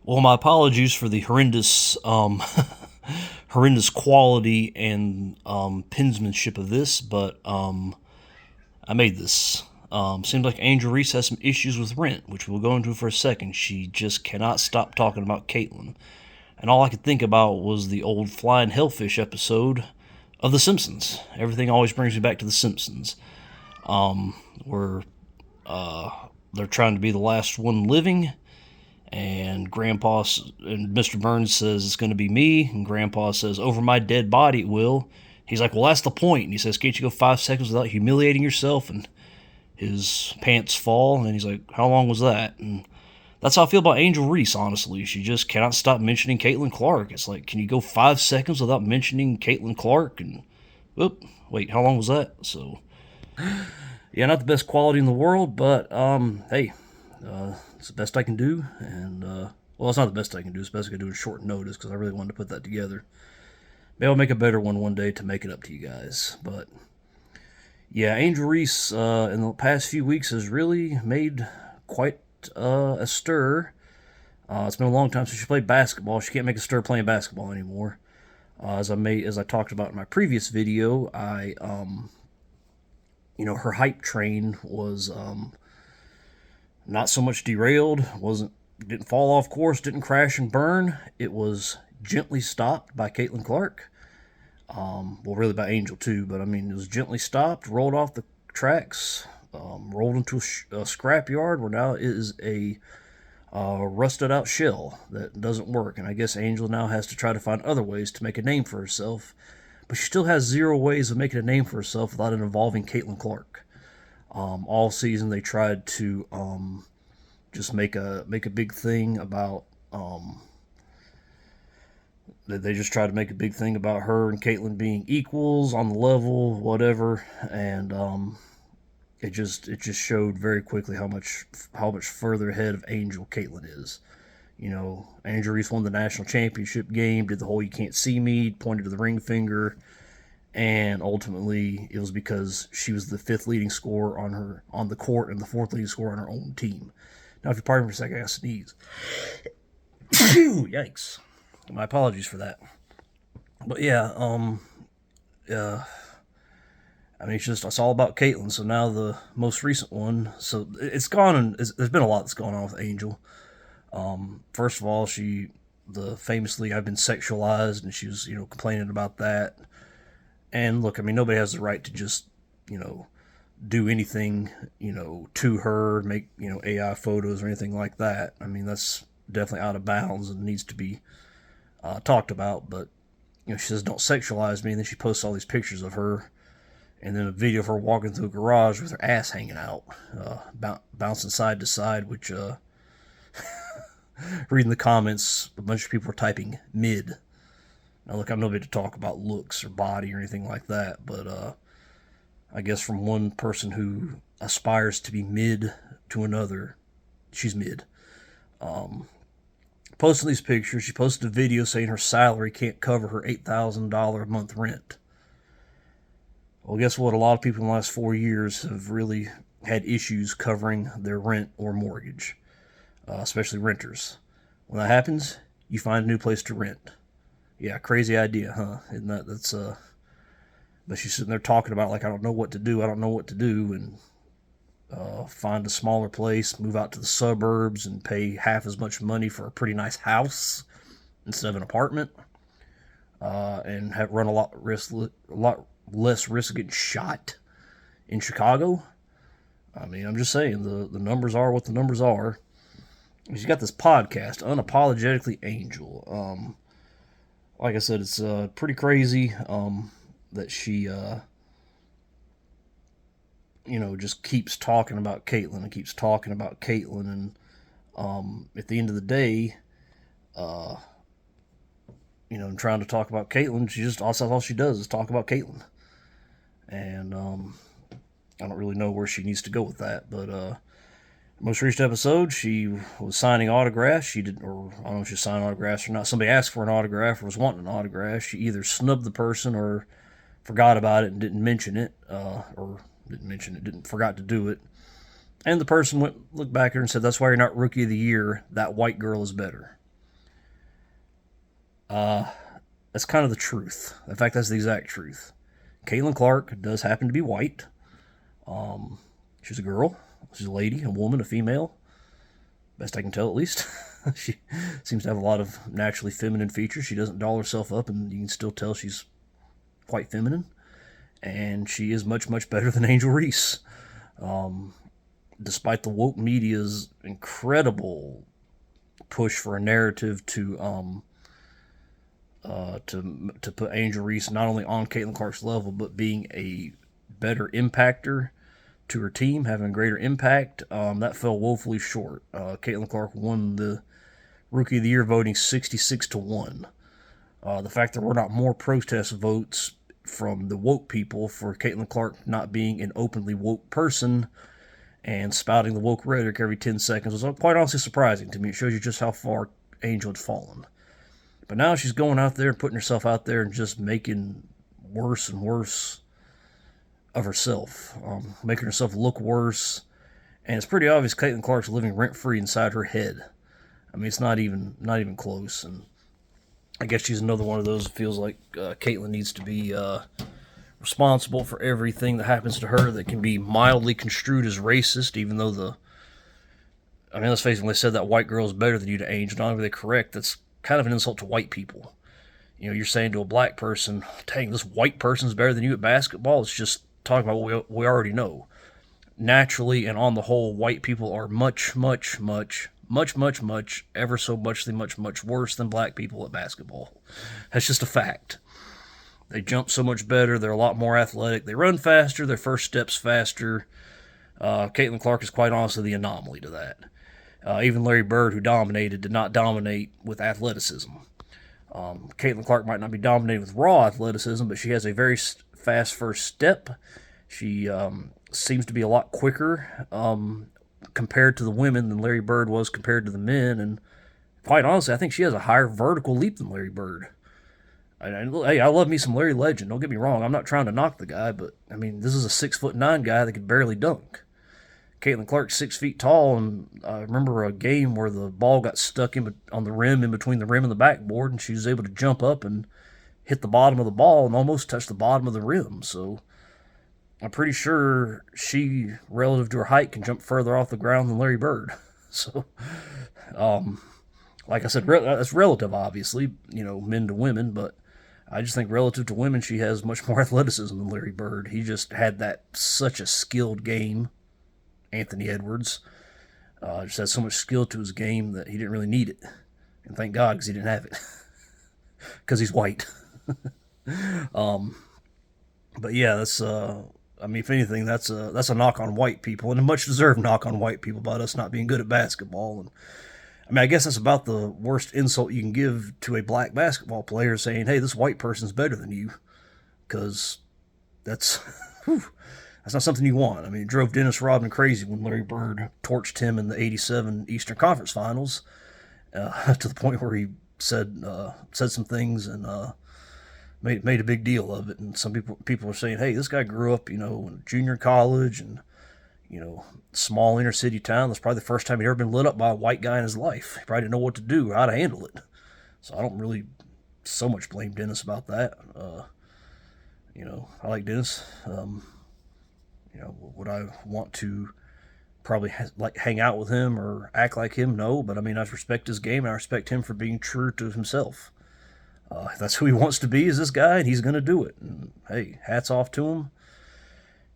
Well, my apologies for the horrendous, horrendous quality and pensmanship of this, but I made this. Seems like Angel Reese has some issues with rent, which we'll go into for a second. She just cannot stop talking about Caitlyn. And all I could think about was the old Flying Hellfish episode of The Simpsons. Everything always brings me back to The Simpsons, where they're trying to be the last one living, and Grandpa and Mr. Burns says it's going to be me, and Grandpa says over my dead body it will. He's like, well, that's the point. And he says, can't you go 5 seconds without humiliating yourself? And his pants fall, and he's like, how long was that? And that's how I feel about Angel Reese, honestly. She just cannot stop mentioning Caitlin Clark. It's like, can you go 5 seconds without mentioning Caitlin Clark? And, whoop, wait, how long was that? So, yeah, not the best quality in the world, but, hey, it's the best I can do. And, well, it's not the best I can do. It's the best I can do in short notice because I really wanted to put that together. Maybe I'll make a better one day to make it up to you guys. But, yeah, Angel Reese in the past few weeks has really made quite a stir. It's been a long time since she played basketball. She can't make a stir playing basketball anymore. As I talked about in my previous video, her hype train was not so much derailed, didn't fall off course, didn't crash and burn. It was gently stopped by Caitlin Clark. Well, really by Angel too, but I mean, it was gently stopped, rolled off the tracks, rolled into a scrapyard where now it is a rusted out shell that doesn't work. And I guess Angel now has to try to find other ways to make a name for herself, but she still has zero ways of making a name for herself without it involving Caitlin Clark. All season they tried to just make a big thing about they just tried to make a big thing about her and Caitlyn being equals on the level, whatever, and it just showed very quickly how much further ahead of Angel Caitlyn is. Angel Reese won the national championship game, did the whole "you can't see me," pointed to the ring finger, and ultimately it was because she was the fifth leading scorer on the court and the fourth leading scorer on her own team. Now, if you pardon me for a second, I gotta sneeze. Yikes! My apologies for that. But yeah, I mean, it's all about Caitlyn. So now the most recent one. So it's gone, and there's been a lot that's gone on with Angel. First of all, famously, I've been sexualized, and she was, complaining about that. And look, I mean, nobody has the right to just, do anything, to her, make, AI photos or anything like that. I mean, that's definitely out of bounds and needs to be talked about. But, she says, don't sexualize me. And then she posts all these pictures of her, and then a video of her walking through a garage with her ass hanging out, bouncing side to side, which, reading the comments, a bunch of people are typing mid. Now, look, I'm nobody to talk about looks or body or anything like that, but I guess from one person who aspires to be mid to another, she's mid. Posting these pictures, she posted a video saying her salary can't cover her $8,000 a month rent. Well, guess what? A lot of people in the last 4 years have really had issues covering their rent or mortgage, especially renters. When that happens, you find a new place to rent. Yeah, crazy idea, huh? Isn't that's but she's sitting there talking about like, I don't know what to do, and find a smaller place, move out to the suburbs, and pay half as much money for a pretty nice house instead of an apartment, and run a lot less risk of getting shot in Chicago. I mean, I'm just saying the numbers are what the numbers are. She's got this podcast, Unapologetically Angel. Like I said, it's pretty crazy that she, just keeps talking about Caitlyn and keeps talking about Caitlyn. And at the end of the day, and trying to talk about Caitlyn, that's all she does is talk about Caitlyn. And I don't really know where she needs to go with that. But most recent episode, she was signing autographs. I don't know if she signed autographs or not. Somebody asked for an autograph or was wanting an autograph. She either snubbed the person or forgot about it and didn't mention it, forgot to do it. And the person looked back at her and said, "That's why you're not Rookie of the Year. That white girl is better." That's kind of the truth. In fact, that's the exact truth. Caitlin Clark does happen to be white. She's a girl. She's a lady, a woman, a female. Best I can tell, at least. She seems to have a lot of naturally feminine features. She doesn't doll herself up, and you can still tell she's quite feminine. And she is much, much better than Angel Reese. Despite the woke media's incredible push for a narrative to put Angel Reese not only on Caitlin Clark's level, but being a better impactor to her team, having a greater impact, that fell woefully short. Caitlin Clark won the Rookie of the Year voting 66-1. The fact that we're not more protest votes from the woke people for Caitlin Clark not being an openly woke person and spouting the woke rhetoric every 10 seconds was quite honestly surprising to me. It shows you just how far Angel had fallen. But now she's going out there and putting herself out there and just making worse and worse of herself, making herself look worse. And it's pretty obvious Caitlin Clark's living rent free inside her head. I mean, it's not even close. And I guess she's another one of those that feels like Caitlin needs to be responsible for everything that happens to her that can be mildly construed as racist, even though let's face it, when they said that white girl is better than you to Angel, not only are they correct, that's kind of an insult to white people. You know, you're saying to a black person, dang, this white person's better than you at basketball. It's just talking about what we already know. Naturally and on the whole, white people are much, ever so much worse than black people at basketball. That's just a fact. They jump so much better. They're a lot more athletic. They run faster. Their first step's faster. Caitlin Clark is quite honestly the anomaly to that. Even Larry Bird, who dominated, did not dominate with athleticism. Caitlin Clark might not be dominated with raw athleticism, but she has a very fast first step. She seems to be a lot quicker compared to the women than Larry Bird was compared to the men. And quite honestly, I think she has a higher vertical leap than Larry Bird. Hey, I love me some Larry Legend. Don't get me wrong. I'm not trying to knock the guy, but I mean, this is a 6'9" guy that could barely dunk. Caitlin Clark's 6 feet tall, and I remember a game where the ball got stuck on the rim, in between the rim and the backboard, and she was able to jump up and hit the bottom of the ball and almost touch the bottom of the rim. So I'm pretty sure she, relative to her height, can jump further off the ground than Larry Bird. So, like I said, that's relative, obviously, men to women, but I just think relative to women, she has much more athleticism than Larry Bird. He just had such a skilled game. Anthony Edwards just had so much skill to his game that he didn't really need it. And thank God, because he didn't have it. Because he's white. But yeah, that's if anything, that's a knock on white people, and a much deserved knock on white people about us not being good at basketball. And I guess that's about the worst insult you can give to a black basketball player, saying, "Hey, this white person's better than you," because that's that's not something you want. I mean, it drove Dennis Rodman crazy when Larry Bird torched him in the '87 Eastern Conference Finals, to the point where he said some things and made a big deal of it. And some people are saying, "Hey, this guy grew up, in junior college and small inner city town. That's probably the first time he'd ever been lit up by a white guy in his life. He probably didn't know what to do or how to handle it." So I don't really so much blame Dennis about that. I like Dennis. Would I want to probably hang out with him or act like him? No, but I mean, I respect his game and I respect him for being true to himself. If that's who he wants to be, is this guy, and he's going to do it. And hey, hats off to him.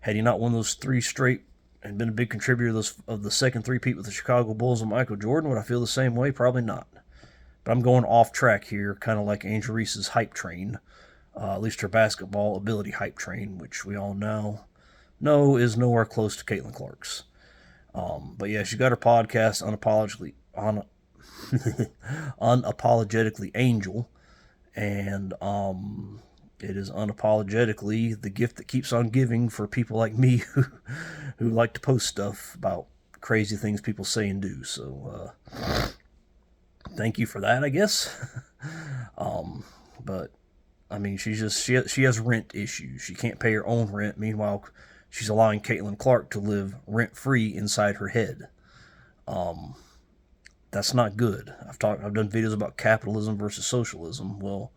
Had he not won those 3 straight and been a big contributor of the second three-peat with the Chicago Bulls and Michael Jordan, would I feel the same way? Probably not. But I'm going off track here, kind of like Angel Reese's hype train, at least her basketball ability hype train, which we all now know is nowhere close to Caitlin Clark's. But yeah, she got her podcast unapologetically Angel, and it is unapologetically the gift that keeps on giving for people like me who like to post stuff about crazy things people say and do. So thank you for that, I guess. But I mean, she has rent issues. She can't pay her own rent. Meanwhile, she's allowing Caitlin Clark to live rent-free inside her head. that's not good. I've done videos about capitalism versus socialism. Well,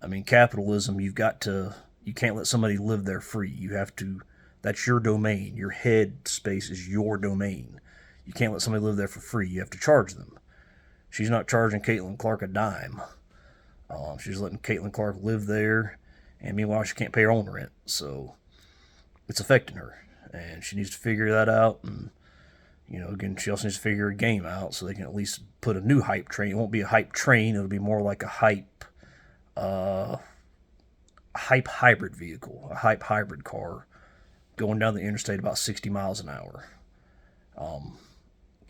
I mean, capitalism, you can't let somebody live there free. You have to, that's your domain. Your head space is your domain. You can't let somebody live there for free. You have to charge them. She's not charging Caitlin Clark a dime. She's letting Caitlin Clark live there, and meanwhile, she can't pay her own rent. So it's affecting her, and she needs to figure that out. And again, she also needs to figure a game out so they can at least put a new hype train. It won't be a hype train. It'll be more like a uh, hype hybrid vehicle, a hype hybrid car going down the interstate about 60 miles an hour.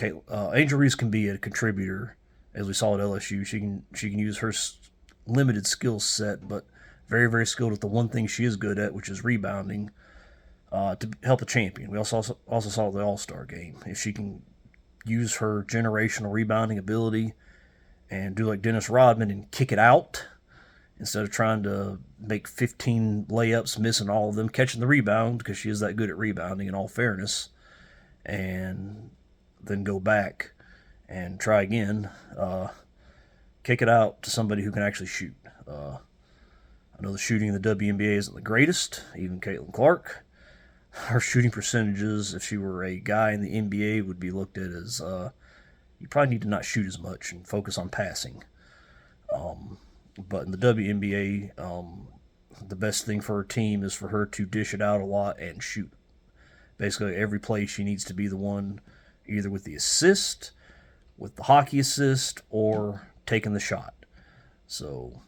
Angel Reese can be a contributor, as we saw at LSU. She can use her limited skill set, but very very skilled at the one thing she is good at, which is rebounding, to help a champion. We also saw the All Star game. If she can use her generational rebounding ability and do like Dennis Rodman and kick it out instead of trying to make 15 layups, missing all of them, catching the rebound because she is that good at rebounding in all fairness, and then go back and try again. Kick it out to somebody who can actually shoot. I know the shooting in the WNBA isn't the greatest, even Caitlin Clark. Her shooting percentages, if she were a guy in the NBA, would be looked at as you probably need to not shoot as much and focus on passing. But in the WNBA, the best thing for her team is for her to dish it out a lot and shoot. Basically, every play she needs to be the one either with the assist, with the hockey assist, or taking the shot. So,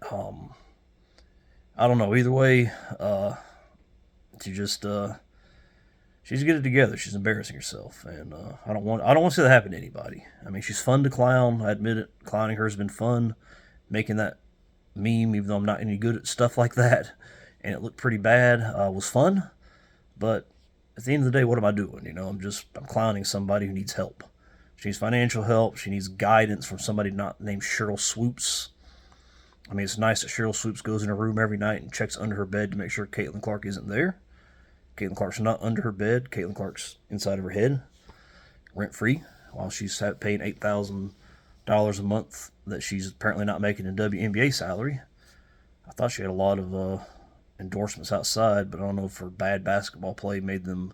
I don't know. Either way, she just she's get it together. She's embarrassing herself, and I don't want to see that happen to anybody. I mean, she's fun to clown. I admit it. Clowning her has been fun. Making that meme, even though I'm not any good at stuff like that, and it looked pretty bad, was fun. But at the end of the day, what am I doing? I'm clowning somebody who needs help. She needs financial help. She needs guidance from somebody not named Cheryl Swoops. I mean, it's nice that Cheryl Swoops goes in her room every night and checks under her bed to make sure Caitlin Clark isn't there. Caitlin Clark's not under her bed. Caitlin Clark's inside of her head, rent free, while she's paying $8,000 a month that she's apparently not making in WNBA salary. I thought she had a lot of endorsements outside, but I don't know if her bad basketball play made them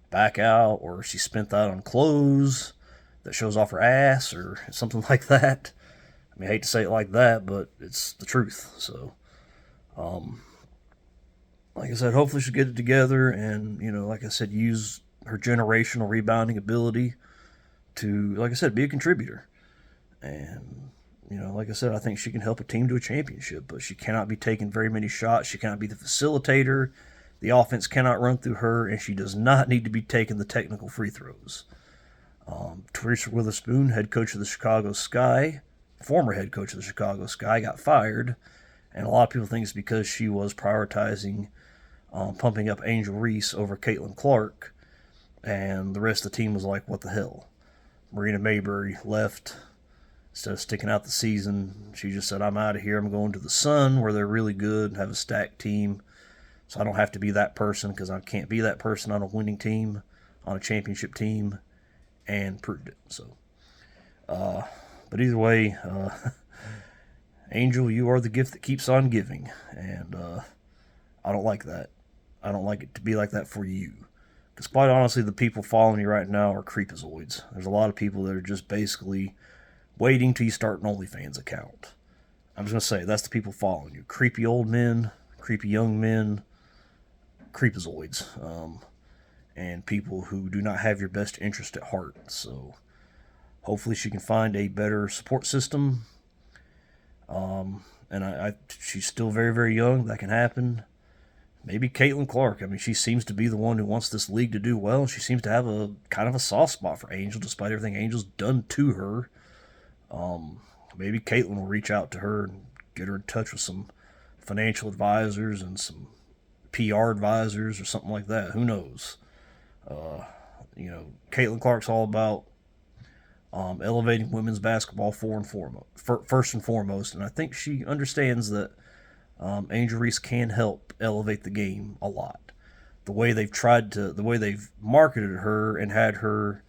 back out, or she spent that on clothes that shows off her ass, or something like that. I mean, I hate to say it like that, but it's the truth. So, like I said, hopefully she'll get it together and, like I said, use her generational rebounding ability to, like I said, be a contributor. And, like I said, I think she can help a team to a championship, but she cannot be taking very many shots. She cannot be the facilitator. The offense cannot run through her, and she does not need to be taking the technical free throws. Teresa Witherspoon, head coach of the Chicago Sky, former head coach of the Chicago Sky, got fired, and a lot of people think it's because she was prioritizing pumping up Angel Reese over Caitlin Clark, and the rest of the team was like, what the hell? Marina Mayberry left. Instead of sticking out the season, she just said, I'm out of here. I'm going to the Sun, where they're really good and have a stacked team. So I don't have to be that person, because I can't be that person on a winning team, on a championship team, and proved it. So, but either way, Angel, you are the gift that keeps on giving. And I don't like that. I don't like it to be like that for you. Because quite honestly, the people following you right now are creepazoids. There's a lot of people that are just basically waiting till you start an OnlyFans account. I'm just going to say, that's the people following you. Creepy old men, creepy young men, creepazoids. And people who do not have your best interest at heart. So hopefully she can find a better support system. And she's still very, very young. That can happen. Maybe Caitlin Clark. I mean, she seems to be the one who wants this league to do well. She seems to have a kind of a soft spot for Angel, despite everything Angel's done to her. Maybe Caitlin will reach out to her and get her in touch with some financial advisors and some PR advisors or something like that. Who knows? Caitlin Clark's all about elevating women's basketball first and foremost, and I think she understands that Angel Reese can help elevate the game a lot. The way they've marketed her and had her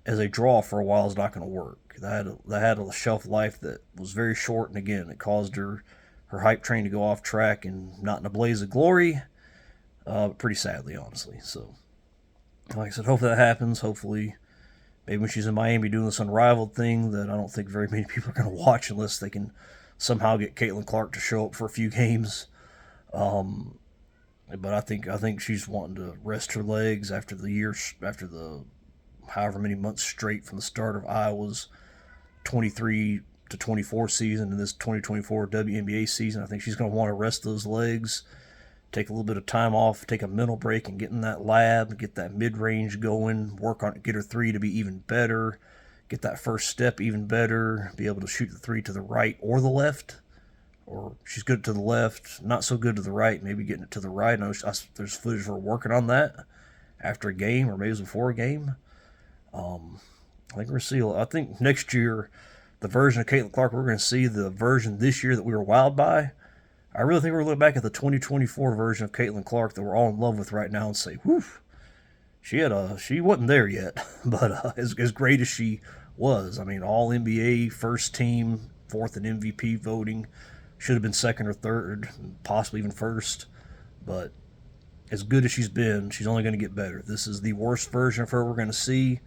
as a draw for a while is not going to work. That had a shelf life that was very short, and again, it caused her hype train to go off track and not in a blaze of glory. Pretty sadly, honestly. So, like I said, hopefully that happens. Hopefully, maybe when she's in Miami doing this unrivaled thing that I don't think very many people are going to watch unless they can somehow get Caitlin Clark to show up for a few games. Um, but I think she's wanting to rest her legs after the however many months straight from the start of Iowa's 23 to 24 season and this 2024 WNBA season. I think she's going to want to rest those legs, take a little bit of time off, take a mental break, and get in that lab, get that mid range going, work on it, get her three to be even better, get that first step even better, be able to shoot the three to the right or the left. Or she's good to the left, not so good to the right, maybe getting it to the right. I know there's footage of her working on that after a game or maybe it was before a game. I think we're see. I think next year, the version of Caitlin Clark, we're going to see the version this year that we were wowed by. I really think we're going to look back at the 2024 version of Caitlin Clark that we're all in love with right now and say, whew, she wasn't there yet, but as great as she was, I mean, all NBA, first team, fourth in MVP voting, should have been second or third, possibly even first, but as good as she's been, she's only going to get better. This is the worst version of her we're going to see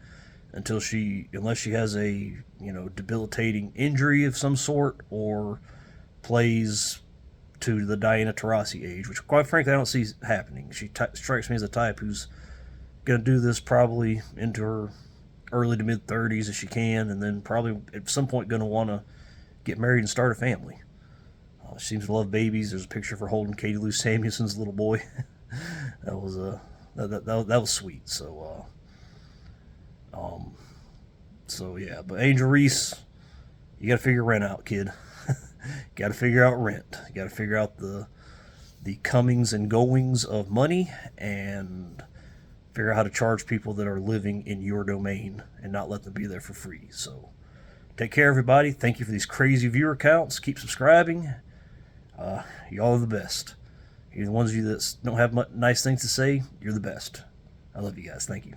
unless she has a debilitating injury of some sort or plays to the Diana Taurasi age, which quite frankly I don't see happening. She strikes me as a type who's going to do this probably into her early to mid 30s if she can, and then probably at some point going to want to get married and start a family. She seems to love babies. There's a picture of her holding Katie Lou Samuelson's little boy. that was that was sweet. So yeah, but Angel Reese, you got to figure rent out, kid. Got to figure out rent. You got to figure out the comings and goings of money and figure out how to charge people that are living in your domain and not let them be there for free. So take care, everybody. Thank you for these crazy viewer counts. Keep subscribing. Y'all are the best. You're the ones of you that don't have nice things to say. You're the best. I love you guys. Thank you.